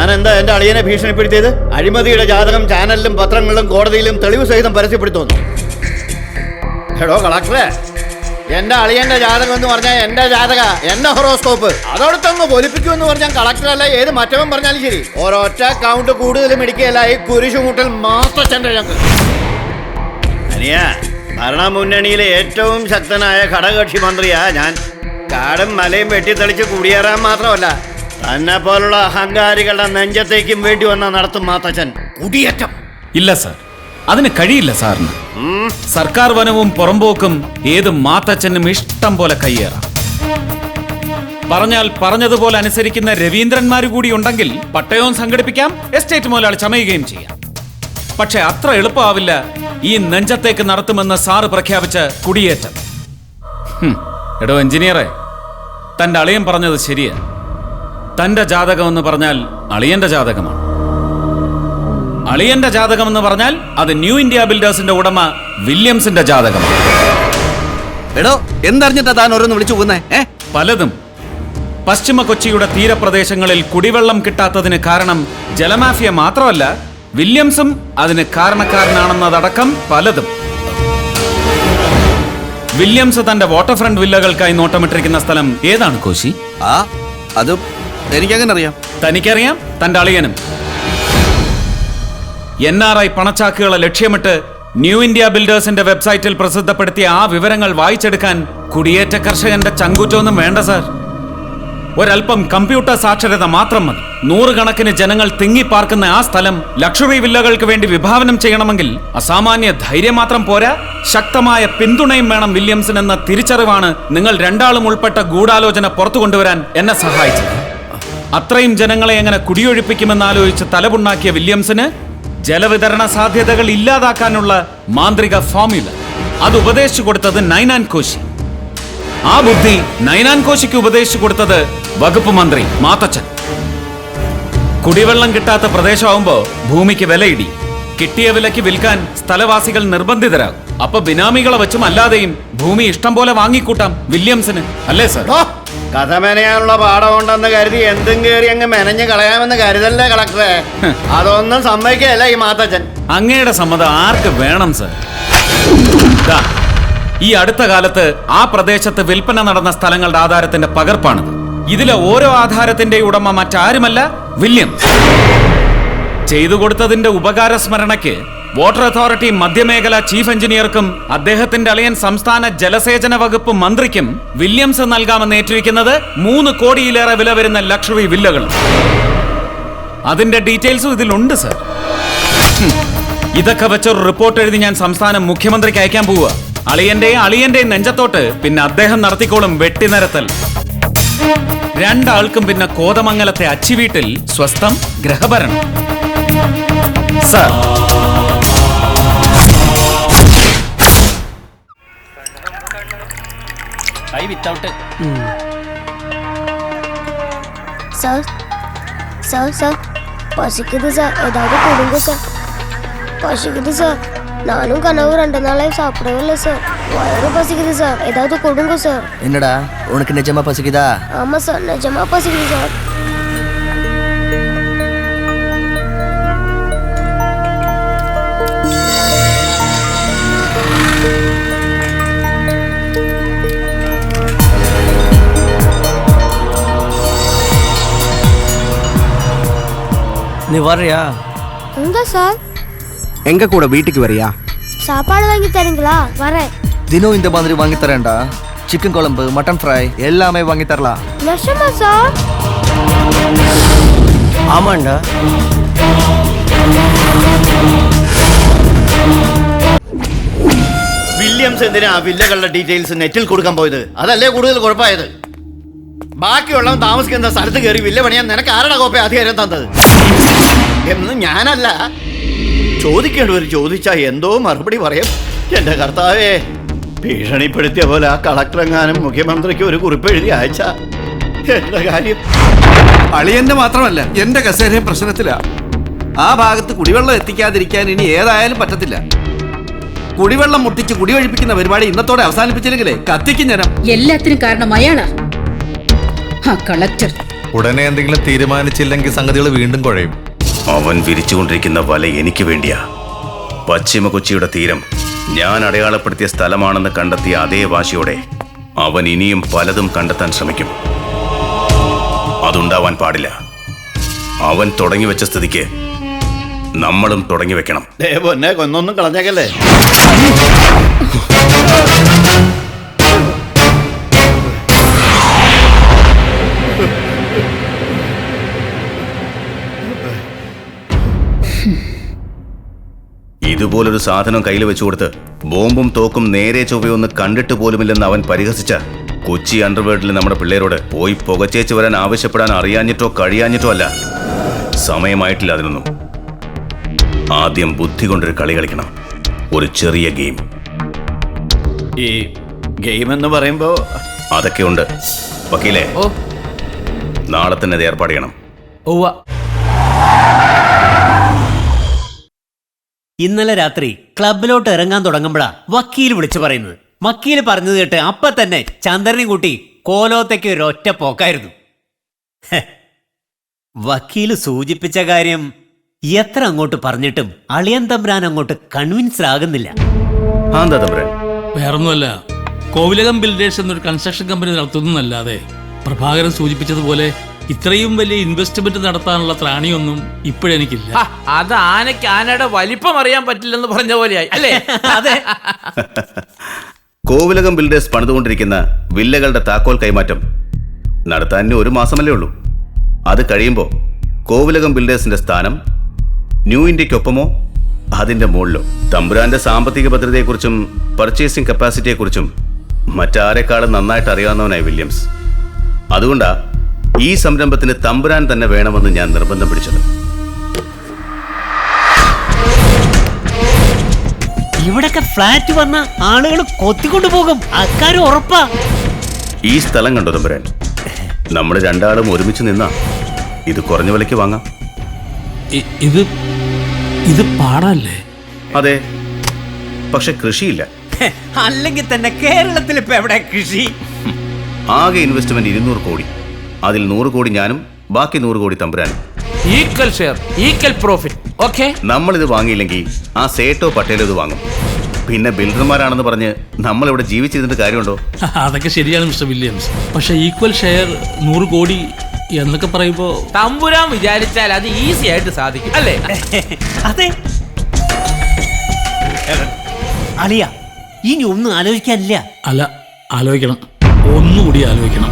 താൻ എന്താ എന്റെ അളിയനെ ഭീഷണിപ്പെടുത്തിയത്? അഴിമതിയുടെ ജാതകം ചാനലിലും പത്രങ്ങളിലും കോടതിയിലും തെളിവ് സഹിതം പരസ്യപ്പെടുത്തുന്നു. എടോ കളക്ടറെ, എന്റെ അളിയന്റെ ജാതകം എന്ന് പറഞ്ഞാൽ എന്റെ ജാതക, എന്റെ ഹൊറോസ്കോപ്പ്. അതോടൊത്തങ്ങ് പൊലിപ്പിക്കുമെന്ന് പറഞ്ഞാൽ കളക്ടറല്ല ഏത് മറ്റവൻ പറഞ്ഞാലും ശരി, ഒരൊറ്റ കൗണ്ട് കൂടുതലും ഇടിക്കുകയല്ല ഈ കുരിശുമുട്ടൽ മാത്തച്ഛന്റെ ഞങ്ങൾ. അനിയ, ഭരണമുന്നണിയിലെ ഏറ്റവും ശക്തനായ ഘടകകക്ഷി മന്ത്രിയാ ഞാൻ. കാടും മലയും വെട്ടിത്തെളിച്ച് കുടിയേറാൻ മാത്രമല്ല, തന്നെ പോലുള്ള അഹങ്കാരികളുടെ നെഞ്ചത്തേക്കും വേണ്ടി വന്ന നടത്തും മാത്തച്ഛൻ കുടിയേറ്റം. ഇല്ല സാർ, അതിന് കഴിയില്ല സാറിന്. സർക്കാർ വനവും പുറമ്പോക്കും ഏത് മാത്തച്ഛനും ഇഷ്ടം പോലെ കയ്യേറാം. പറഞ്ഞാൽ പറഞ്ഞതുപോലെ അനുസരിക്കുന്ന രവീന്ദ്രന്മാര് കൂടി ഉണ്ടെങ്കിൽ പട്ടയവും സംഘടിപ്പിക്കാം, എസ്റ്റേറ്റ് മുതലാളി ചമയുകയും ചെയ്യാം. പക്ഷെ അത്ര എളുപ്പമാവില്ല ഈ നെഞ്ചത്തേക്ക് നടത്തുമെന്ന് സാറ് പ്രഖ്യാപിച്ച കുടിയേറ്റം. എടോ എഞ്ചിനീയറെ, തന്റെ അളിയൻ പറഞ്ഞത് ശരിയാ. തന്റെ ജാതകം എന്ന് പറഞ്ഞാൽ അളിയന്റെ ജാതകമാണ്. അളിയന്റെ ജാതകം എന്ന് പറഞ്ഞാൽ അത് ന്യൂ ഇന്ത്യ ബിൽഡേഴ്സിന്റെ ഉടമ വില്യംസിന്റെ ജാതകമാണ്. എടോ, എന്തറിഞ്ഞിട്ടാ താൻ ഓരോന്ന് വിളിച്ചു പോകുന്നേ? പലതും. പശ്ചിമ കൊച്ചിയുടെ തീരപ്രദേശങ്ങളിൽ കുടിവെള്ളം കിട്ടാത്തതിന് കാരണം ജലമാഫിയ മാത്രമല്ല, വില്യംസും അതിന് കാരണക്കാരനാണെന്നതടക്കം പലതും. വില്യംസ് തന്റെ വാട്ടർ ഫ്രണ്ട് വില്ലകൾക്കായി നോട്ടമിട്ടിരിക്കുന്ന സ്ഥലം ഏതാണ് കോശി? അത് എനിക്കങ്ങനെ അറിയാം. തനിക്കറിയാം, തന്റെ അളിയനും. NRI പണച്ചാക്കുകളെ ലക്ഷ്യമിട്ട് ന്യൂ ഇന്ത്യ ബിൽഡേഴ്സിന്റെ വെബ്സൈറ്റിൽ പ്രസിദ്ധപ്പെടുത്തിയ ആ വിവരങ്ങൾ വായിച്ചെടുക്കാൻ കുടിയേറ്റ കർഷകന്റെ ചങ്കൂറ്റൊന്നും വേണ്ട സാർ. ഒരൽപ്പം കമ്പ്യൂട്ടർ സാക്ഷരത മാത്രം മതി. നൂറുകണക്കിന് ജനങ്ങൾ തിങ്ങിപ്പാർക്കുന്ന ആ സ്ഥലം ലക്ഷറി വില്ലകൾക്ക് വേണ്ടി വിഭാവനം ചെയ്യണമെങ്കിൽ അസാമാന്യ ധൈര്യം മാത്രം പോരാ, ശക്തമായ പിന്തുണയും വേണം വില്യംസിനെന്ന തിരിച്ചറിവാണ് നിങ്ങൾ രണ്ടാളും ഉൾപ്പെട്ട ഗൂഢാലോചന പുറത്തു കൊണ്ടുവരാൻ എന്നെ സഹായിച്ചത്. അത്രയും ജനങ്ങളെ എങ്ങനെ കുടിയൊഴിപ്പിക്കുമെന്നാലോചിച്ച് തലപുണ്ണാക്കിയ വില്യംസിന് ജലവിതരണ സാധ്യതകൾ ഇല്ലാതാക്കാനുള്ള മാന്ത്രിക ഫോർമുല അത് ഉപദേശിച്ചു കൊടുത്തത് നൈനാൻ കോശി. ആ ബുദ്ധി നൈനാൻ കോശിക്ക് ഉപദേശിച്ചു കൊടുത്തത് വകുപ്പ് മന്ത്രി മാത്തച്ഛൻ. കുടിവെള്ളം കിട്ടാത്ത പ്രദേശമാകുമ്പോ ഭൂമിക്ക് വിലയിടി. കിട്ടിയ വിലയ്ക്ക് വിൽക്കാൻ സ്ഥലവാസികൾ നിർബന്ധിതരാകും. അപ്പൊ ബിനാമികളെ വെച്ചും അല്ലാതെയും ഭൂമി ഇഷ്ടം പോലെ വാങ്ങിക്കൂട്ടാം വില്യംസിന്, അല്ലേ സാർ? കഥ മെനയാനുള്ള പാഠമുണ്ടെന്ന് കരുതി എന്തും കയറി അങ്ങ് മെനഞ്ഞ് കളയാമെന്ന് കരുതല്ലേ കളക്ടറെ? അതൊന്നും സമ്മതിക്കല്ല ഈ മാത്തച്ഛൻ. അങ്ങയുടെ സമ്മതം ആർക്ക് വേണം സാർ? ഈ അടുത്ത കാലത്ത് ആ പ്രദേശത്ത് വിൽപ്പന നടന്ന സ്ഥലങ്ങളുടെ ആധാരത്തിന്റെ പകർപ്പാണിത്. ഇതിലെ ഓരോ ആധാരത്തിന്റെ ഉടമ മറ്റാരുമല്ല, വില്യംസ്. ചെയ്തു കൊടുത്തതിന്റെ ഉപകാര സ്മരണയ്ക്ക് വാട്ടർ അതോറിറ്റി മധ്യമേഖല ചീഫ് എഞ്ചിനീയർക്കും അദ്ദേഹത്തിന്റെ അളിയൻ സംസ്ഥാന ജലസേചന വകുപ്പ് മന്ത്രിക്കും വില്യംസ് നൽകാമെന്ന് ഏറ്റിരിക്കുന്നത് 3 കോടിയിലേറെ വില വരുന്ന ലക്ഷറി വില്ലകൾ. അതിന്റെ ഡീറ്റെയിൽസും ഇതിലുണ്ട് സർ. ഇതൊക്കെ വെച്ചൊരു റിപ്പോർട്ട് എഴുതി ഞാൻ സംസ്ഥാന മുഖ്യമന്ത്രിക്ക് അയക്കാൻ പോവുക. അളിയന്റെയും നെഞ്ചത്തോട്ട് പിന്നെ അദ്ദേഹം നടത്തിക്കോളും വെട്ടിനിരത്തൽ. രണ്ടാൾക്കും പിന്നെ കോതമംഗലത്തെ അച്ചിവീട്ടിൽ സ്വസ്ഥം ഗ്രഹഭരണം. സർ, சார் பசிக்குது சார், ஏதாவது கொடுங்க சார். பசிக்குது சார், நானும் கனவு 2 நாளாக சாப்பிடவே இல்லை சார். வயிறு பசிக்குது சார், ஏதாவது கொடுங்க சார். என்னடா, உனக்கு நிஜமா பசிக்குதா? ஆமாம் சார், நிஜமா பசிக்குது சார். நீ வர்றியா? எங்க சார்? எங்க கூட வீட்டுக்கு வரியா? சாப்பாடு வாங்கி தரீங்களா? வரேன். தினம் இந்த மாதிரி வாங்கி தரேன்டா. சிக்கன் குழம்பு, மட்டன் ஃப்ரை எல்லாமே வாங்கி தரலாம். நிஜமா சார்? ஆமாண்டா. വില്യംസ് എന്തിനാ വില്ലകളുടെ ഡീറ്റെയിൽസ് നെറ്റിൽ കൊടുക്കാൻ പോയത്? അതല്ലേ കൂടുതൽ കുഴപ്പമായത്. ബാക്കിയുള്ളവൻ താമസിക്കുന്ന സ്ഥലത്ത് കയറി വില്ല പണിയാൻ നിനക്ക് ആരുടെ കോപ്പ അധികാരം തന്നത് എന്ന് ഞാനല്ല. ചോദിക്കേണ്ടവർ ചോദിച്ചാ എന്തോ മറുപടി പറയും. എന്റെ കർത്താവേ, ഭീഷണിപ്പെടുത്തിയ പോലെ ആ കളക്ടറെങ്ങാനും മുഖ്യമന്ത്രിക്ക് ഒരു കുറിപ്പ് എഴുതി അയച്ച എന്റെ കാര്യം. അളിയന്റെ മാത്രമല്ല, എന്റെ കസേരയും പ്രശ്നത്തിലാ. ആ ഭാഗത്ത് കുടിവെള്ളം എത്തിക്കാതിരിക്കാൻ ഇനി ഏതായാലും പറ്റത്തില്ല. കുടിവെള്ളം മുട്ടിച്ച് കുടിയൊഴിപ്പിക്കുന്ന പരിപാടി ഇന്നത്തോടെ അവസാനിപ്പിച്ചില്ലെങ്കിലേ കത്തിക്കും ജനം. എല്ലാത്തിനും കാരണം അയാളാ. ആ കളക്ടർ ഉടനെ എന്തെങ്കിലും തീരുമാനിച്ചില്ലെങ്കിൽ സംഗതികൾ വീണ്ടും കുഴയും. അവൻ വിരിച്ചുകൊണ്ടിരിക്കുന്ന വല എനിക്ക് വേണ്ടിയാ. പശ്ചിമ കൊച്ചിയുടെ തീരം ഞാൻ അടയാളപ്പെടുത്തിയ സ്ഥലമാണെന്ന് കണ്ടെത്തിയ അതേ വാശിയോടെ അവൻ ഇനിയും പലതും കണ്ടെത്താൻ ശ്രമിക്കും. അതുണ്ടാവാൻ പാടില്ല. അവൻ തുടങ്ങി വെച്ച സ്ഥിതിക്ക് നമ്മളും തുടങ്ങി വെക്കണം. പൊന്നെ കൊന്നൊന്നും കളഞ്ഞേക്കല്ലേ. ഇതുപോലൊരു സാധനം കയ്യിൽ വെച്ചു കൊടുത്ത് ബോംബും തോക്കും നേരെ ചൊവ്വയൊന്ന് കണ്ടിട്ട് പോലുമില്ലെന്ന് അവൻ പരിഹസിച്ച കൊച്ചി അണ്ടർവേൾഡിൽ നമ്മുടെ പിള്ളേരോട് പോയി പുകച്ചേച്ച് വരാൻ ആവശ്യപ്പെടാൻ അറിയാഞ്ഞിട്ടോ കഴിയാഞ്ഞിട്ടോ അല്ല. സമയമായിട്ടില്ല അതിനൊന്നും. ആദ്യം ബുദ്ധി കൊണ്ടൊരു കളി കളിക്കണം. ഒരു ചെറിയ ഗെയിം. ഈ ഗെയിം എന്ന് പറയുമ്പോ അതൊക്കെ ഉണ്ട്. വക്കീലേ, നാളെ തന്നെ അത് ഏർപ്പാട് ചെയ്യണം. ഇന്നലെ രാത്രി ക്ലബിലോട്ട് ഇറങ്ങാൻ തുടങ്ങുമ്പോഴാ വക്കീൽ വിളിച്ചു പറയുന്നത്. വക്കീൽ പറഞ്ഞത് കേട്ട് അപ്പൊ തന്നെ ചന്ദ്രനെയും കൂട്ടി കോലോത്തേക്ക് ഒരൊറ്റ പോക്കായിരുന്നു. വക്കീല് സൂചിപ്പിച്ച കാര്യം എത്ര അങ്ങോട്ട് പറഞ്ഞിട്ടും അളിയൻ തമ്പുരാൻ അങ്ങോട്ട് കൺവിൻസ്ഡ് ആകുന്നില്ല. എന്താ തമ്പുരാൻ? വേറൊന്നുമല്ല, കോവിലകം ബിൽഡേഴ്സ് എന്നൊരു കൺസ്ട്രക്ഷൻ കമ്പനി നടത്തുന്നല്ലാതെ പ്രഭാകരൻ സൂചിപ്പിച്ചതുപോലെ ഇത്രയും വലിയ ഇൻവെസ്റ്റ്മെന്റ് നടത്താനുള്ള ത്രാണിയൊന്നും ഇപ്പോഴെനിക്കില്ല. അത് ആനയ്ക്ക് ആനയുടെ വലിപ്പം അറിയാൻ പറ്റില്ലെന്ന് പറഞ്ഞ പോലെയായി അല്ലേ? അതെ. കോവിലകം ബിൽഡേഴ്സ് പണിതുകൊണ്ടിരിക്കുന്ന വില്ലകളുടെ താക്കോൽ കൈമാറ്റം നടത്താൻ 1 മാസമല്ലേ ഉള്ളൂ. അത് കഴിയുമ്പോൾ കോവിലകം ബിൽഡേഴ്സിന്റെ സ്ഥാനം ന്യൂ ഇന്ത്യക്കൊപ്പമോ അതിന്റെ മുകളിലോ. തമ്പുരാന്റെ സാമ്പത്തിക ഭദ്രതയെക്കുറിച്ചും പർച്ചേസിംഗ് കപ്പാസിറ്റിയെക്കുറിച്ചും മറ്റാരെക്കാളും നന്നായിട്ട് അറിയാവുന്നവനായി വില്യംസ്. അതുകൊണ്ടാ ഈ സംരംഭത്തിന് തമ്പുരാൻ തന്നെ വേണമെന്ന് ഞാൻ നിർബന്ധം പിടിച്ചത്. ഇവിടൊക്കെ ഫ്ലാറ്റ് വന്ന ആളുകൾ കൊത്തിക്കൊണ്ടു പോകും, അക്കാര്യം ഉറപ്പാ. ഈ സ്ഥലം കണ്ടോ തമ്പുരാൻ? നമ്മൾ രണ്ടാളും ഒരുമിച്ച് നിന്നാ ഇത് കുറഞ്ഞ വിലയ്ക്ക് വാങ്ങാം. ഇത് പാടല്ലേ? അതെ, പക്ഷെ കൃഷിയില്ല. അല്ലെങ്കിൽ തന്നെ കേരളത്തിൽ ഇപ്പൊ എവിടെ കൃഷി? ആകെ ഇൻവെസ്റ്റ്മെന്റ് 200 കോടി. അതിൽ 100 കോടി ഞാനും, ബാക്കി 100 കോടി തമ്പുരാനും. Equal share, equal profit. Okay, നമ്മളിത് വാങ്ങിയില്ലെങ്കിൽ ആ സേട്ടോ പട്ടേലോ ഇത് വാങ്ങും. പിന്നെ ബിൽഡർമാരാണെന്ന് പറഞ്ഞ് നമ്മളിവിടെ ജീവിച്ചിരുന്നിട്ട് കാര്യമുണ്ടോ? അതൊക്കെ ശരിയാണ് മിസ്റ്റർ വില്യംസ്. പക്ഷെ ഈക്വൽ ഷെയർ 100 കോടി എന്നൊക്കെ പറയുമ്പോ തമ്പുരാൻ വിചാരിച്ചാൽ അത് ഈസി ആയിട്ട് സാധിക്കും അല്ലേ? അതെ. അളിയ, ഇനി ഒന്നും ആലോചിക്കാനില്ല. അല്ല, ആലോചിക്കണം, ഒന്നുകൂടി ആലോചിക്കണം.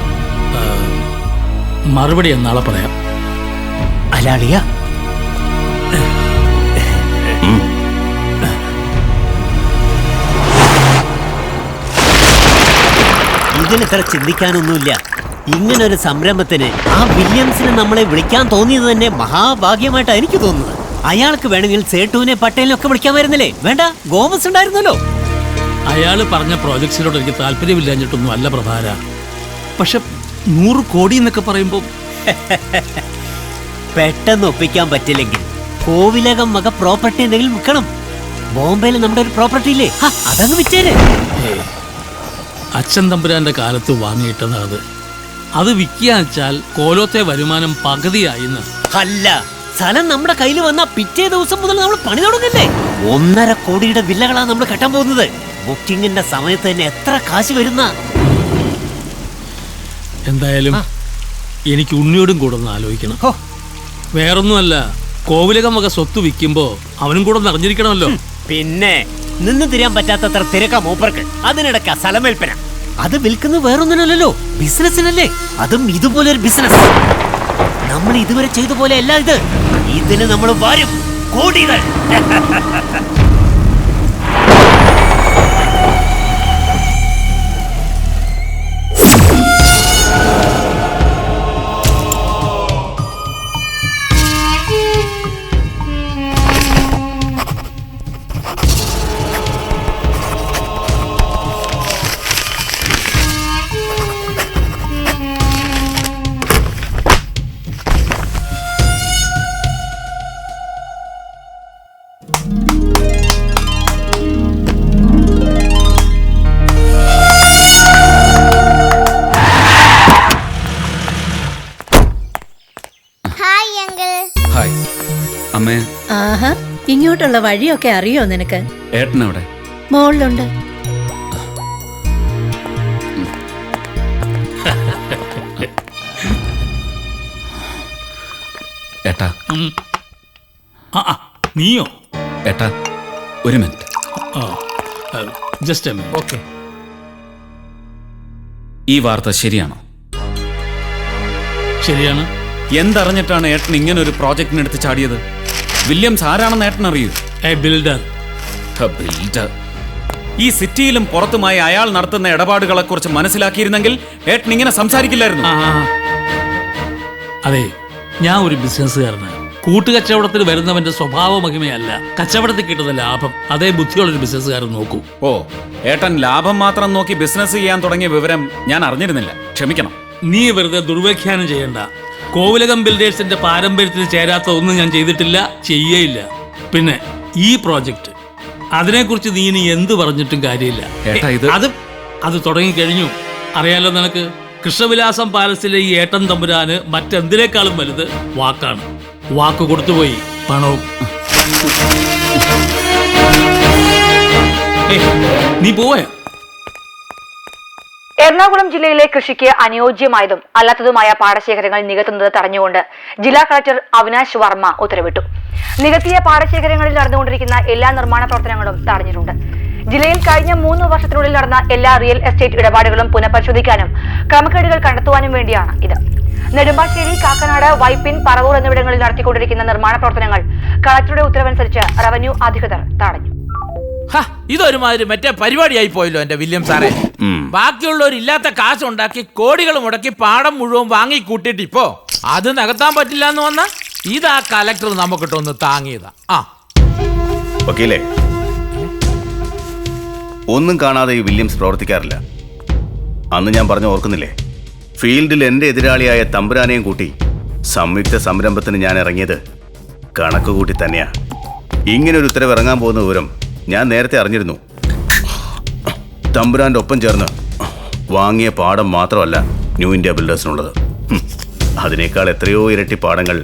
മറുപടി നാളെ പറയാം. അല്ല അളിയ, ഇതിന് ഇത്ര ചിന്തിക്കാനൊന്നുമില്ല. ഇങ്ങനൊരു സംരംഭത്തിന് ആ വില്യംസിനെ നമ്മളെ വിളിക്കാൻ തോന്നിയത് തന്നെ മഹാഭാഗ്യമായിട്ടാണ് എനിക്ക് തോന്നുന്നത്. അയാൾക്ക് വേണമെങ്കിൽ സേട്ടുവിനെ പട്ടേലിനെ ഒക്കെ വിളിക്കാമായിരുന്നില്ലേ? വേണ്ട, ഗോമസ് ഉണ്ടായിരുന്നല്ലോ. അയാള് പറഞ്ഞ പ്രോജക്ട്സിനോട് എനിക്ക് താല്പര്യമില്ലാഞ്ഞിട്ടൊന്നും അല്ല പ്രഭാര. പക്ഷെ 100 കോടി എന്നൊക്കെ പറയുമ്പോ പെട്ടെന്ന് ഒപ്പിക്കാൻ പറ്റില്ലെങ്കിൽ കോവിലകം വക പ്രോപ്പർട്ടി എന്തെങ്കിലും വിൽക്കണം. ബോംബെയിൽ നമ്മുടെ ഒരു പ്രോപ്പർട്ടി ഇല്ലേ, അതങ്ങ് വിറ്റേരെ. അച്ഛൻ തമ്പുരാന്റെ കാലത്ത് വാങ്ങിയിട്ടത് അത് വിൽക്കാന്ന് വെച്ചാൽ കോലോത്തെ വരുമാനം പകുതിയായിന്ന്. അല്ല, സ്ഥലം നമ്മുടെ കയ്യിൽ വന്ന പിറ്റേ ദിവസം മുതൽ നമ്മൾ പണി തുടങ്ങല്ലേ. 1.5 കോടിയുടെ വില്ലകളാണ് നമ്മൾ കെട്ടാൻ പോകുന്നത്. ബുക്കിങ്ങിന്റെ സമയത്ത് തന്നെ എത്ര കാശ് വരുന്ന. എന്തായാലും എനിക്ക് ഉണ്ണിയോടും കൂടെ ഒന്ന് ആലോചിക്കണം. വേറൊന്നുമല്ല, കോവിലകം വക സ്വത്ത് വിൽക്കുമ്പോ അവനും കൂടെ ഒന്ന് അറിഞ്ഞിരിക്കണമല്ലോ. പിന്നെ നിന്ന് തിരിയാൻ പറ്റാത്തത്ര തിരക്ക മൂപ്പർക്ക്. അതിനിടക്ക സ്ഥലമേൽപ്പന. അത് വിൽക്കുന്നത് വേറൊന്നിനല്ലോ, ബിസിനസ്സിനല്ലേ. അതും ഇതുപോലൊരു ബിസിനസ്. നമ്മൾ ഇതുവരെ ചെയ്ത പോലെ അല്ല ഇത്. ഇതിന് നമ്മൾ വരും കോടികൾ. അങ്കിൾ. ഹായ് അമ്മേ. ആഹാ, ഇങ്ങോട്ടുള്ള വഴിയൊക്കെ അറിയോ നിനക്ക്? ഏട്ടനവിടെ? മോളിലുണ്ട്. ഏട്ടാ. നീയോ? ഏട്ടാ ഒരു മിനിറ്റ്. Just okay. ഈ വാർത്ത ശരിയാണോ? ശരിയാണ്. എന്തറിഞ്ഞിട്ടാണ് ഏട്ടൻ ഇങ്ങനെ ഒരു പ്രോജക്റ്റിനെടുത്ത് ചാടിയത്? വില്യംസ് ആരാണെന്ന് ഏട്ടൻ അറിയൂ? ബിൽഡർ. ബിൽഡർ. ഈ സിറ്റിയിലും പുറത്തുമായി അയാൾ നടത്തുന്ന ഇടപാടുകളെ കുറിച്ച് മനസ്സിലാക്കിയിരുന്നെങ്കിൽ ഏട്ടൻ ഇങ്ങനെ സംസാരിക്കില്ലായിരുന്നു. അതെ, ഞാൻ ഒരു ബിസിനസ്സുകാരനാണ്. കൂട്ടുകച്ചവടത്തിൽ വരുന്നവന്റെ സ്വഭാവ മഹിമയല്ല കച്ചവടത്തിൽ കിട്ടുന്ന ലാഭം. അതേ ബുദ്ധിയുള്ളൊരു ബിസിനസ്സുകാരൻ നോക്കൂ. ഓ, ഏട്ടൻ ലാഭം മാത്രം നോക്കി ബിസിനസ് ചെയ്യാൻ തുടങ്ങിയ വിവരം ഞാൻ അറിഞ്ഞിരുന്നില്ല. ക്ഷമിക്കണം. നീ വെറുതെ ദുർവ്യാഖ്യാനം ചെയ്യണ്ട. കോവിലകം ബിൽഡേഴ്സിന്റെ പാരമ്പര്യത്തിൽ ചേരാത്ത ഒന്നും ഞാൻ ചെയ്തിട്ടില്ല, ചെയ്യേയില്ല. പിന്നെ ഈ പ്രോജക്റ്റ്, അതിനെക്കുറിച്ച് നീ ഇനി എന്ത് പറഞ്ഞിട്ടും കാര്യമില്ല. അത് തുടങ്ങിക്കഴിഞ്ഞു. അറിയാലോ നിനക്ക്, കൃഷ്ണവിലാസം പാലസിലെ ഈ ഏട്ടൻ തമ്പുരാന് മറ്റെന്തിനേക്കാളും വലുത് വാക്കാണ്. വാക്ക് കൊടുത്തുപോയി, പണവും. നീ പോവാ? എറണാകുളം ജില്ലയിലെ കൃഷിക്ക് അനുയോജ്യമായതും അല്ലാത്തതുമായ പാടശേഖരങ്ങൾ നികത്തുന്നത് തടഞ്ഞുകൊണ്ട് ജില്ലാ കളക്ടർ അവിനാശ് വർമ്മ ഉത്തരവിട്ടു. നികത്തിയ പാടശേഖരങ്ങളിൽ നടന്നുകൊണ്ടിരിക്കുന്ന എല്ലാ നിർമ്മാണ പ്രവർത്തനങ്ങളും തടഞ്ഞിട്ടുണ്ട്. ജില്ലയിൽ കഴിഞ്ഞ 3 വർഷത്തിനുള്ളിൽ നടന്ന എല്ലാ റിയൽ എസ്റ്റേറ്റ് ഇടപാടുകളും പുനഃപരിശോധിക്കാനും ക്രമക്കേടുകൾ കണ്ടെത്തുവാനും വേണ്ടിയാണ് ഇത്. നെടുമ്പാശ്ശേരി, കാക്കനാട്, വൈപ്പിൻ, പറവൂർ എന്നിവിടങ്ങളിൽ നടത്തിക്കൊണ്ടിരിക്കുന്ന നിർമ്മാണ പ്രവർത്തനങ്ങൾ കളക്ടറുടെ ഉത്തരവനുസരിച്ച് റവന്യൂ അധികൃതർ തടഞ്ഞു. ഇതൊരുമാതിരി മറ്റേ പരിപാടിയായി പോയല്ലോ എന്റെ വില്യം സാറേ. ബാക്കിയുള്ളവരില്ലാത്ത കാശുണ്ടാക്കി കോടികൾ മുടക്കി പാടം മുഴുവൻ വാങ്ങി കൂട്ടിയിട്ട് ഇപ്പോ അത് നികത്താൻ പറ്റില്ല എന്ന് വന്ന ഇതാ കലക്ടർ നമുക്കിട്ടൊന്ന് താങ്ങിയതാ. വക്കീലേ, ഒന്നും കാണാതെ ഈ വില്യംസ് പ്രവർത്തിക്കാറില്ല. അന്ന് ഞാൻ പറഞ്ഞു ഓർക്കുന്നില്ലേ, ഫീൽഡിൽ എൻ്റെ എതിരാളിയായ തമ്പുരാനെയും കൂട്ടി സംയുക്ത സംരംഭത്തിന് ഞാൻ ഇറങ്ങിയത് കണക്ക് കൂട്ടി തന്നെയാ. ഇങ്ങനൊരു ഉത്തരവ് ഇറങ്ങാൻ പോകുന്ന വിവരം ഞാൻ നേരത്തെ അറിഞ്ഞിരുന്നു. തമ്പുരാൻ്റെ ഒപ്പം ചേർന്ന് വാങ്ങിയ പാടം മാത്രമല്ല ന്യൂ ഇന്ത്യ ബിൽഡേഴ്സിനുള്ളത്. അതിനേക്കാൾ എത്രയോ ഇരട്ടി പാടങ്ങൾ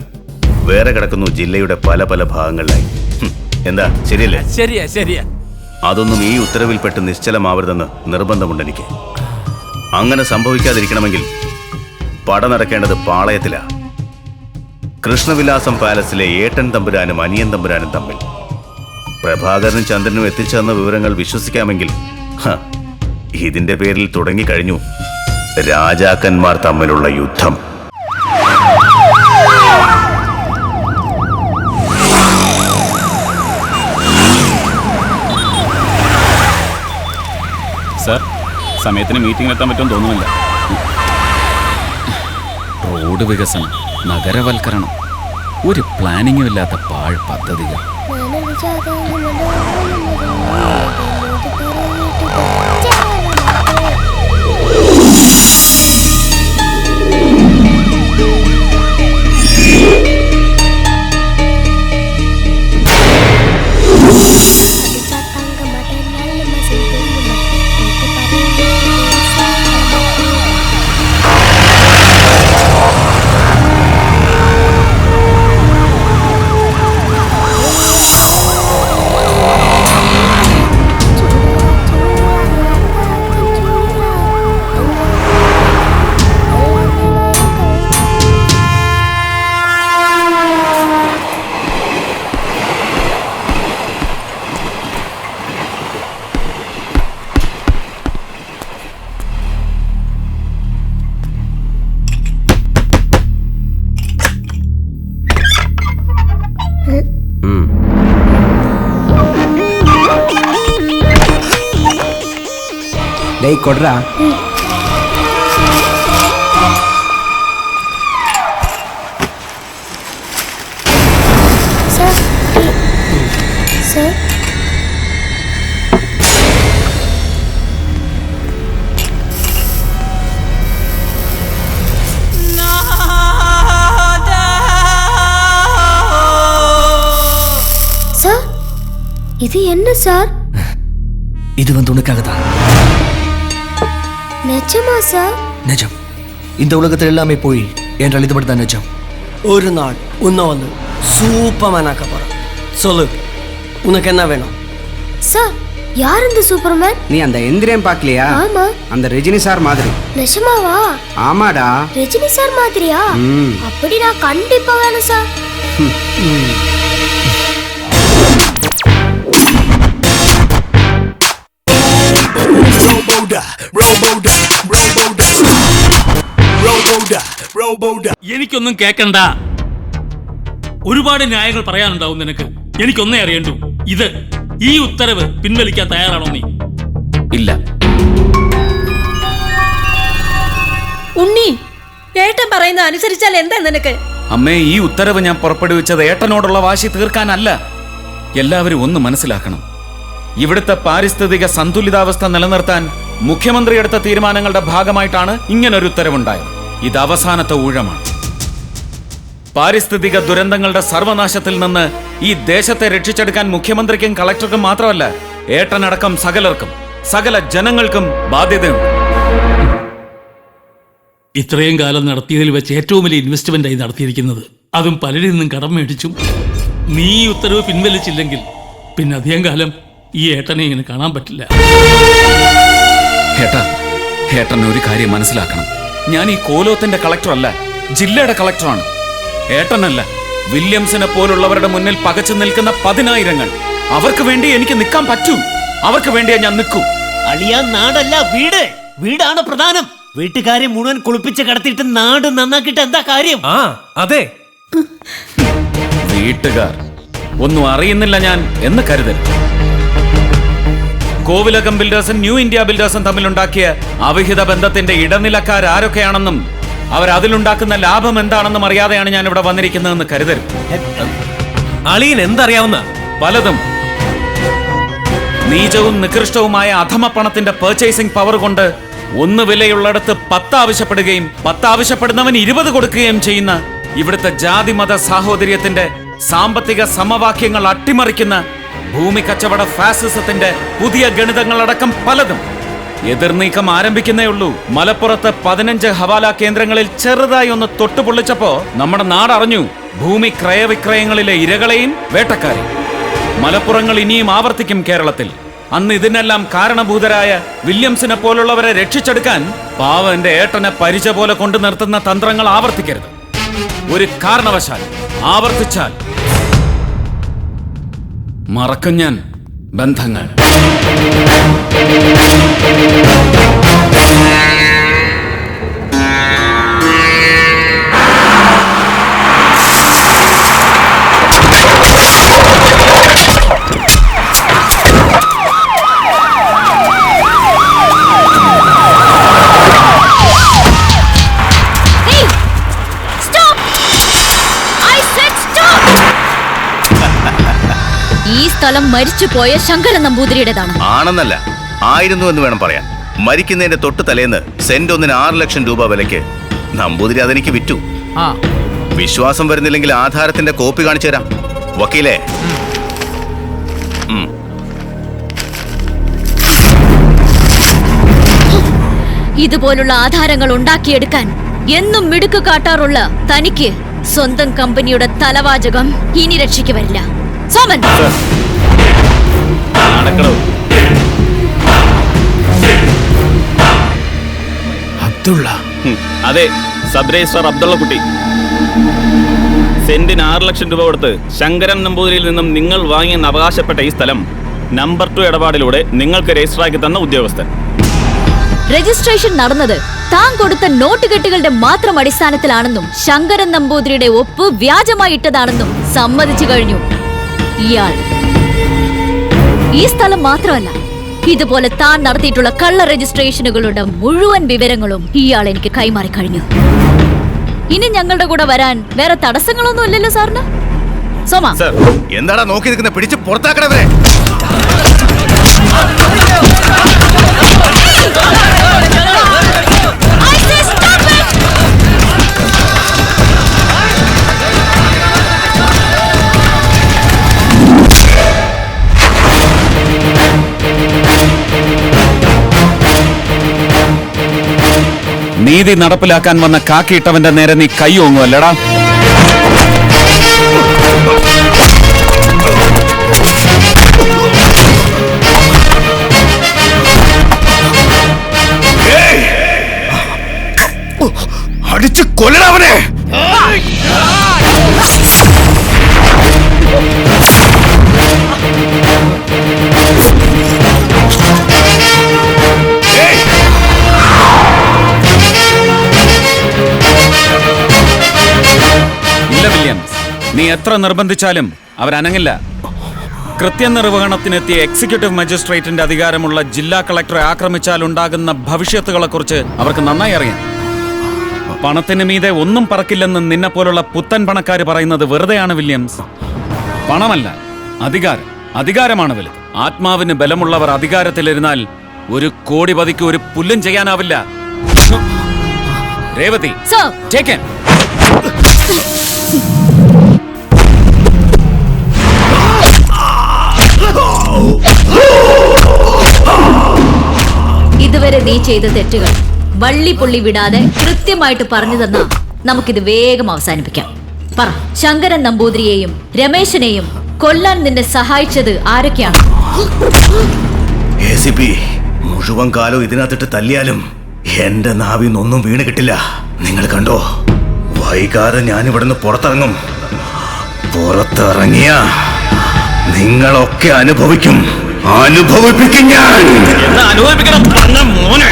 വേറെ കിടക്കുന്നു ജില്ലയുടെ പല പല ഭാഗങ്ങളിലായി. എന്താ, ശരിയല്ലേ? ശരിയാ. അതൊന്നും ഈ ഉത്തരവിൽപ്പെട്ട് നിശ്ചലമാവരുതെന്ന് നിർബന്ധമുണ്ട് എനിക്ക്. അങ്ങനെ സംഭവിക്കാതിരിക്കണമെങ്കിൽ പട നടക്കേണ്ടത് പാളയത്തിലാ. കൃഷ്ണവിലാസം പാലസിലെ ഏട്ടൻ തമ്പുരാനും അനിയൻ തമ്പുരാനും തമ്മിൽ പ്രഭാകരനും ചന്ദ്രനും എത്തിച്ചെന്ന വിവരങ്ങൾ വിശ്വസിക്കാമെങ്കിൽ ഇതിന്റെ പേരിൽ തുടങ്ങിക്കഴിഞ്ഞു രാജാക്കന്മാർ തമ്മിലുള്ള യുദ്ധം. സർ, സമയത്തിന് മീറ്റിംഗ് എത്താൻ പറ്റുമെന്ന് തോന്നുന്നില്ല. റോഡ് വികസനം, നഗരവൽക്കരണം, ഒരു പ്ലാനിങ്ങും ഇല്ലാത്ത പാഴ് പദ്ധതികൾ. ಕೊಡ್ರಾ ಸರ್ சார் இது என்ன சார்? இது வந்து உனக்காகத்தான். நிஜமா சார்? நிஜம். இந்த உலகத்தில் எல்லாமே போய் என்றால் இது மட்டும் தான் நிஜம். ஒரு நாள் உன்னை வந்து சூப்பர்மேனாக்க போறேன். சொல்லு, உனக்கு என்ன வேணும்? சார், யார் இந்த சூப்பர்மேன்? நீ அந்த எந்திரியம் பார்க்கலையா? ஆமா. அந்த ரஜினி சார் மாதிரி. நிஜமாவா? ஆமாடா. ரஜினி சார் மாதிரியா? அப்படி நான் கண்டிப்பா வேணும் சார். എനിക്കൊന്നും കേക്കണ്ട. ഒരുപാട് ന്യായങ്ങൾ പറയാനുണ്ടാവും നിനക്ക്. എനിക്കൊന്നേ അറിയണ്ടു, ഈ ഉത്തരവ് പിൻവലിക്കാൻ തയ്യാറാണോ നീ? ഇല്ല. ഉണ്ണി, ഏട്ടൻ പറയുന്ന അനുസരിച്ചാൽ എന്താ നിനക്ക്? അമ്മേ, ഈ ഉത്തരവ് ഞാൻ പുറപ്പെടുവിച്ചത് ഏട്ടനോടുള്ള വാശി തീർക്കാനല്ല. എല്ലാവരും ഒന്ന് മനസ്സിലാക്കണം, ഇവിടുത്തെ പാരിസ്ഥിതിക സന്തുലിതാവസ്ഥ നിലനിർത്താൻ മുഖ്യമന്ത്രി എടുത്ത തീരുമാനങ്ങളുടെ ഭാഗമായിട്ടാണ് ഇങ്ങനൊരു ഉത്തരവുണ്ടായത്. ഇത് അവസാനത്തെ ഊഴമാണ്. പാരിസ്ഥിതിക ദുരന്തങ്ങളുടെ സർവനാശത്തിൽ നിന്ന് ഈ ദേശത്തെ രക്ഷിച്ചെടുക്കാൻ മുഖ്യമന്ത്രിക്കും കളക്ടർക്കും മാത്രമല്ല, ഏട്ടനടക്കം സകലർക്കും, സകല ജനങ്ങൾക്കും ബാധ്യതയുണ്ട്. ഇത്രയും കാലം നടത്തിയതിൽ വെച്ച് ഏറ്റവും വലിയ ഇൻവെസ്റ്റ്മെന്റ് ആയി നടത്തിയിരിക്കുന്നത്. അതും പലരിൽ നിന്നും കടം മേടിച്ചും. നീ ഈ ഉത്തരവ് പിൻവലിച്ചില്ലെങ്കിൽ പിന്നെ അധികം കാലം ഈ ഏട്ടനെ ഇങ്ങനെ കാണാൻ പറ്റില്ല. ഏട്ടൻ ഒരു കാര്യം മനസ്സിലാക്കണം, ഞാൻ ഈ കോലോത്തിന്റെ കളക്ടറല്ല, ജില്ലയുടെ കളക്ടറാണ്. ഏട്ടനല്ല, വില്യംസിനെ പോലുള്ളവരുടെ മുന്നിൽ പകച്ചു നിൽക്കുന്ന 10,000 അവർക്ക് വേണ്ടി എനിക്ക് നിൽക്കാൻ പറ്റൂ. അവർക്ക് വേണ്ടിയാ ഞാൻ നിൽക്കൂ. അളിയാ, നാടല്ല വീട്. വീടാണ് പ്രധാനം. വീട്ടുകാരെ മുഴുവൻ കുളിപ്പിച്ച് കടത്തിയിട്ട് നാട് നന്നാക്കിയിട്ട് എന്താ കാര്യം? അതെ, വീട്ടുകാർ ഒന്നും അറിയുന്നില്ല ഞാൻ എന്ന് കരുതരുത്. കോവിലകം ബിൽഡേഴ്സും ന്യൂ ഇന്ത്യ ബിൽഡേഴ്സും തമ്മിലുണ്ടാക്കിയ അവിഹിത ബന്ധത്തിന്റെ ഇടനിലക്കാരൊക്കെയാണെന്നും അവരതിലുണ്ടാക്കുന്ന ലാഭം എന്താണെന്നും അറിയാതെയാണ് ഞാൻ ഇവിടെ വന്നിരിക്കുന്നതെന്ന് കരുതരുത്. അളിയൻ എന്തറിയാവുന്ന? പലതും. നീചവും നികൃഷ്ടവുമായ അധമ പണത്തിന്റെ പർച്ചേസിംഗ് പവർ കൊണ്ട് 1 വിലയുള്ളിടത്ത് 10 ആവശ്യപ്പെടുകയും 10 ആവശ്യപ്പെടുന്നവൻ 20 കൊടുക്കുകയും ചെയ്യുന്ന ഇവിടുത്തെ ജാതി മത സാഹോദര്യത്തിന്റെ സാമ്പത്തിക സമവാക്യങ്ങൾ അട്ടിമറിക്കുന്ന ഭൂമി കച്ചവട ഫാസിസത്തിന്റെ പുതിയ ഗണിതങ്ങളടക്കം പലതും. എതിർനീക്കം ആരംഭിക്കുന്നേ ഉള്ളൂ. മലപ്പുറത്ത് 15 ഹവാല കേന്ദ്രങ്ങളിൽ ചെറുതായി ഒന്ന് തൊട്ടുപൊള്ളിച്ചപ്പോ നമ്മുടെ നാടറിഞ്ഞു ഭൂമി ക്രയവിക്രയങ്ങളിലെ ഇരകളെയും വേട്ടക്കാരെയും. മലപ്പുറങ്ങൾ ഇനിയും ആവർത്തിക്കും കേരളത്തിൽ. അന്ന് ഇതിനെല്ലാം കാരണഭൂതരായ വില്യംസിനെ പോലുള്ളവരെ രക്ഷിച്ചെടുക്കാൻ പാവന്റെ ഏട്ടനെ പരിച പോലെ കൊണ്ടു നിർത്തുന്ന തന്ത്രങ്ങൾ ആവർത്തിക്കരുത്. ഒരു കാരണവശാൽ ആവർത്തിച്ചാൽ മറക്കും ഞാൻ ബന്ധങ്ങൾ. ഈ സ്ഥലം മരിച്ചുപോയ ശങ്കര നമ്പൂതിരിയുടേതാണ്. ആണെന്നല്ല, ആയിരുന്നു എന്ന് വേണം പറയാൻ. മരിക്കുന്നതിന്റെ തൊട്ട് തലേന്ന് സെന്റ് ഒന്നിന് 6 ലക്ഷം രൂപ വിലയ്ക്ക് നമ്പൂതിരി അതെനിക്ക് വിറ്റു. വിശ്വാസം വരുന്നില്ലെങ്കിൽ ആധാരത്തിന്റെ കോപ്പി കാണിച്ചു തരാം വക്കീലേ. ഇതുപോലുള്ള ആധാരങ്ങൾ ഉണ്ടാക്കിയെടുക്കാൻ എന്നും മിടുക്ക് കാട്ടാറുള്ള തനിക്ക് സ്വന്തം കമ്പനിയുടെ തലവാചകം ഇനി രക്ഷയ്ക്ക് വരില്ല. സോമൻ, അബ്ദുള്ള. അതെ, സബ് രജിസ്ട്രാർ അബ്ദുള്ള കുട്ടി. സെന്റിന് 6 ലക്ഷം രൂപ കൊടുത്ത് ശങ്കരൻ നമ്പൂതിരിയിൽ നിന്നും നിങ്ങൾ വാങ്ങിയെന്ന് അവകാശപ്പെട്ട ഈ സ്ഥലം നമ്പർ 2 ഇടപാടിലൂടെ നിങ്ങൾക്ക് രജിസ്റ്ററാക്കി തന്ന ഉദ്യോഗസ്ഥൻ. രജിസ്ട്രേഷൻ നടന്നത് താൻ കൊടുത്ത നോട്ടുകെട്ടുകളുടെ മാത്രം അടിസ്ഥാനത്തിലാണെന്നും ശങ്കരൻ നമ്പൂതിരിയുടെ ഒപ്പ് വ്യാജമായി ഇട്ടതാണെന്നും സമ്മതിച്ചു കഴിഞ്ഞു ഇയാൾ. ഈ സ്ഥലം മാത്രമല്ല, ഇതുപോലെ താൻ നടത്തിയിട്ടുള്ള കള്ള രജിസ്ട്രേഷനുകളുടെ മുഴുവൻ വിവരങ്ങളും ഇയാൾ എനിക്ക് കൈമാറി കഴിഞ്ഞു. ഇനി ഞങ്ങളുടെ കൂടെ വരാൻ വേറെ തടസ്സങ്ങളൊന്നും ഇല്ലല്ലോ സാറിന്? സോമ, എന്താടാ നോക്കി നിൽക്കുന്ന? പിടിച്ച് പുറത്താക്കണവരെ. നീതി നടപ്പിലാക്കാൻ വന്ന കാക്കിയിട്ടവന്റെ നേരെ നീ കൈ ഓങ്ങുമല്ലടാ. കൊല്ലണവനെ. ഇല്ല വില്യംസ്, നീ എത്ര നിർബന്ധിച്ചാലും അവരനങ്ങില്ല. കൃത്യനിർവഹണത്തിനെത്തിയ എക്സിക്യൂട്ടീവ് മജിസ്ട്രേറ്റിന്റെ അധികാരമുള്ള ജില്ലാ കളക്ടറെ ആക്രമിച്ചാൽ ഉണ്ടാകുന്ന ഭവിഷ്യത്തുകളെക്കുറിച്ച് അവർക്ക് നന്നായി അറിയാം. പണത്തിന് മീതെ ഒന്നും പറക്കില്ലെന്ന് നിന്നെ പോലുള്ള പുത്തൻ പണക്കാർ പറയുന്നത് വെറുതെയാണ് വില്യംസ്. പണമല്ല, അധികാരം. അധികാരമാണ് വലുത്. ആത്മാവിന് ബലമുള്ളവർ അധികാരത്തിലിരുന്നാൽ ഒരു കോടിപതിക്ക് ഒരു പുല്ലും ചെയ്യാനാവില്ല. Revathi, take him. ഇതുവരെ നീ ചെയ്ത തെറ്റുകൾ വള്ളി പുള്ളി വിടാതെ കൃത്യമായിട്ട് പറഞ്ഞു തന്നാ നമുക്കിത് വേഗം അവസാനിപ്പിക്കാം. പറ, ശങ്കരൻ നമ്പൂതിരിയെയും രമേശനെയും കൊല്ലാൻ നിന്നെ സഹായിച്ചത് ആരൊക്കെയാണ്? ACP മുഴുവൻ കാലം ഇതിനകത്തിട്ട് തല്ലിയാലും എന്റെ നാവിന്നൊന്നും വീണ് കിട്ടില്ല. നിങ്ങൾ കണ്ടോ, വൈകാതെ ഞാൻ ഇവിടുന്ന് പുറത്തിറങ്ങും. പുറത്തിറങ്ങിയ നിങ്ങളൊക്കെ അനുഭവിക്കും. അനുഭവിപ്പിക്കും ഞാൻ. അനുഭവിക്കണം മോനെ.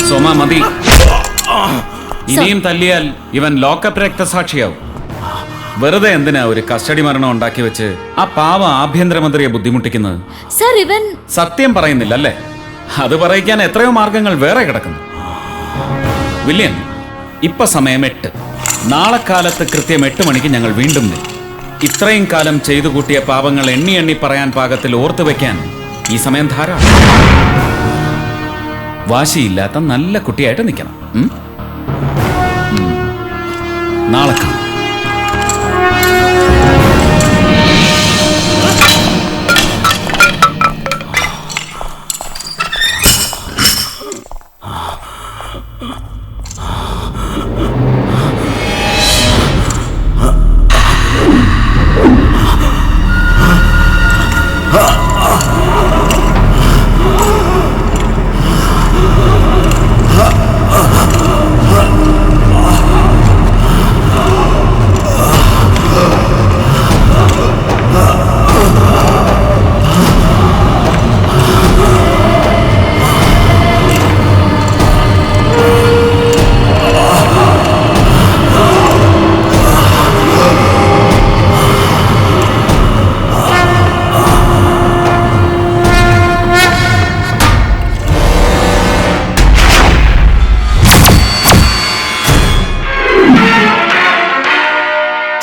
സോമ, മതി. ഇനിയും തല്ലിയാൽ ഇവൻ ലോക്കപ്പ് രക്തസാക്ഷിയാവും. വെറുതെ എന്തിനാ ഒരു കസ്റ്റഡി മരണം ഉണ്ടാക്കി വെച്ച് ആ പാവ ആഭ്യന്തരമന്ത്രിയെ ബുദ്ധിമുട്ടിക്കുന്നത്? സർ, ഇവൻ സത്യം പറയുന്നില്ല അല്ലേ? അത് പറയിക്കാൻ എത്രയോ മാർഗങ്ങൾ വേറെ കിടക്കുന്നു. വില്യൻ, ഇപ്പൊ സമയം 8. നാളെ കാലത്ത് കൃത്യം 8 മണിക്ക് ഞങ്ങൾ വീണ്ടും വരും. ഇത്രയും കാലം ചെയ്തു കൂട്ടിയ പാപങ്ങൾ എണ്ണി എണ്ണി പറയാൻ പാകത്തിൽ ഓർത്തു വെക്കാൻ ഈ സമയം ധാരാളം. വാശിയില്ലാത്ത നല്ല കുട്ടിയായിട്ട് നിൽക്കണം. നാളെ കാണാം.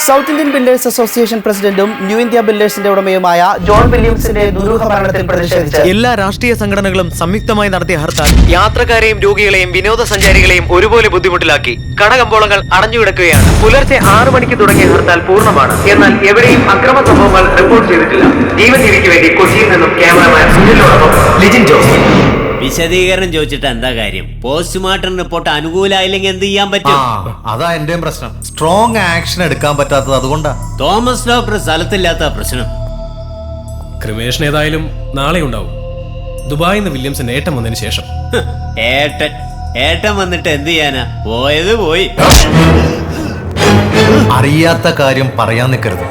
സൗത്ത് ഇന്ത്യൻ ബിൽഡേഴ്സ് അസോസിയേഷൻ പ്രസിഡന്റും ന്യൂ ഇന്ത്യ ബിൽഡേഴ്സിന്റെ ഉടമയുമായ ജോൺ വില്യംസിന്റെ ദുരൂഹ മരണത്തിൽ പ്രതിഷേധിച്ച് എല്ലാ രാഷ്ട്രീയ സംഘടനകളും സംയുക്തമായി നടത്തിയ ഹർത്താൽ യാത്രക്കാരെയും രോഗികളെയും വിനോദസഞ്ചാരികളെയും ഒരുപോലെ ബുദ്ധിമുട്ടിലാക്കി. കടകമ്പോളങ്ങൾ അടഞ്ഞുകിടക്കുകയാണ്. പുലർച്ചെ 6 മണിക്ക് തുടങ്ങിയ ഹർത്താൽ പൂർണ്ണമാണ്. എന്നാൽ എവിടെയും അക്രമ സംഭവങ്ങൾ റിപ്പോർട്ട് ചെയ്തിട്ടില്ല. ജീവൻ ടിവിക്ക് വേണ്ടി കൊച്ചിയിൽ നിന്നും ക്യാമറമാൻ സുനിലോടൊപ്പം ലിജിൻ ജോസ്. വിശദീകരണം ചോദിച്ചിട്ട് എന്താ കാര്യം? പോസ്റ്റ്മോർട്ടം റിപ്പോർട്ട് അനുകൂലമായില്ലെങ്കിൽ എന്ത് ചെയ്യാൻ പറ്റും? അതാ എന്റെയും പ്രശ്നം. സ്ട്രോങ് ആക്ഷൻ എടുക്കാൻ പറ്റാത്തത് അതുകൊണ്ടാ. തോമസ് ഡോക്ടർ സ്ഥലത്തില്ലാത്ത പ്രശ്നം. ക്രിമേഷൻ ഏതായാലും നാളെ ഉണ്ടാവും. ദുബായിൽ നിന്ന് വില്യംസിന് ഏട്ടൻ വന്നതിന് ശേഷം. ഏട്ടൻ വന്നിട്ട് എന്ത് ചെയ്യാനാ? പോയത് പോയി. അറിയാത്ത കാര്യം പറയാൻ നിൽക്കരുത്.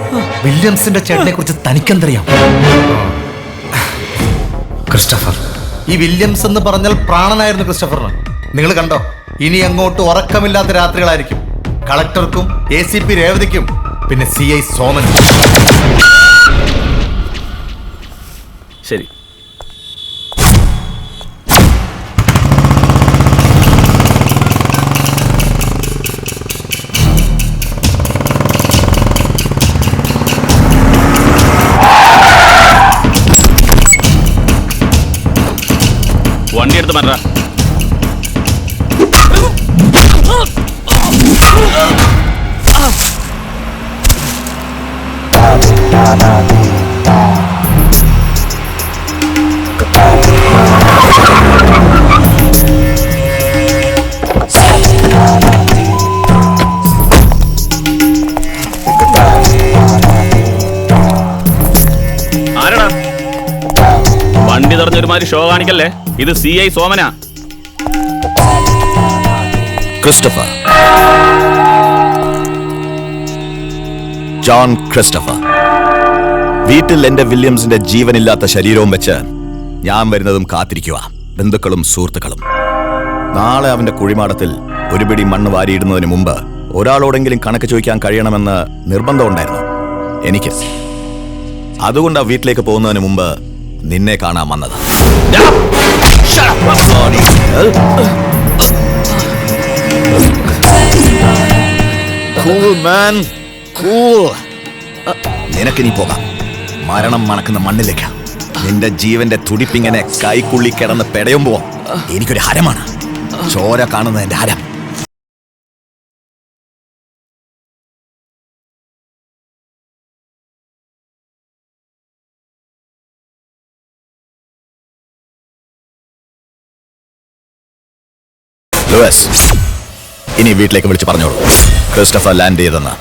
വില്യംസിന്റെ ചേട്ടനെ കുറിച്ച് തനിക്കെന്തറിയാം? ക്രിസ്റ്റഫർ, ഈ വില്യംസ് എന്ന് പറഞ്ഞാൽ പ്രാണനായിരുന്നു ക്രിസ്റ്റഫറിന്. നിങ്ങൾ കണ്ടോ, ഇനി അങ്ങോട്ട് ഉറക്കമില്ലാത്ത രാത്രികളായിരിക്കും കളക്ടർക്കും ACP രേവതിക്കും പിന്നെ CI സോമനും. ശരി. വണ്ടി എടുത്ത് മാറ്റാ. ആരടാ? വണ്ടി തടഞ്ഞൊരുമാതിരി ഷോ കാണിക്കല്ലേ. ഇത് CI സോമന. Christopher, John Christopher. വീട്ടിൽ എന്റെ വില്യംസിന്റെ ജീവനില്ലാത്ത ശരീരവും വെച്ച് ഞാൻ വരുന്നതും കാത്തിരിക്കുക ബന്ധുക്കളും സുഹൃത്തുക്കളും. നാളെ അവന്റെ കുഴിമാടത്തിൽ ഒരു പിടി മണ്ണ് വാരിയിടുന്നതിന് മുമ്പ് ഒരാളോടെങ്കിലും കണക്ക് ചോദിക്കാൻ കഴിയണമെന്ന് നിർബന്ധമുണ്ടായിരുന്നു എനിക്ക്. അതുകൊണ്ടാ വീട്ടിലേക്ക് പോകുന്നതിന് മുമ്പ് നിന്നെ കാണാൻ വന്നത്. നിനക്ക് നീ പോകാം, മരണം മണക്കുന്ന മണ്ണിലേക്ക്. നിന്റെ ജീവന്റെ തുടിപ്പിങ്ങനെ കൈക്കുള്ളി കിടന്ന് പെടയുമ്പോ എനിക്കൊരു ഹരമാണ്, ചോര കാണുന്ന എന്റെ ഹരം. ലൂയിസ്, ഇനി വീട്ടിലേക്ക് വിളിച്ച് പറഞ്ഞോളൂ ക്രിസ്റ്റഫർ ലാൻഡ് ചെയ്തെന്ന്.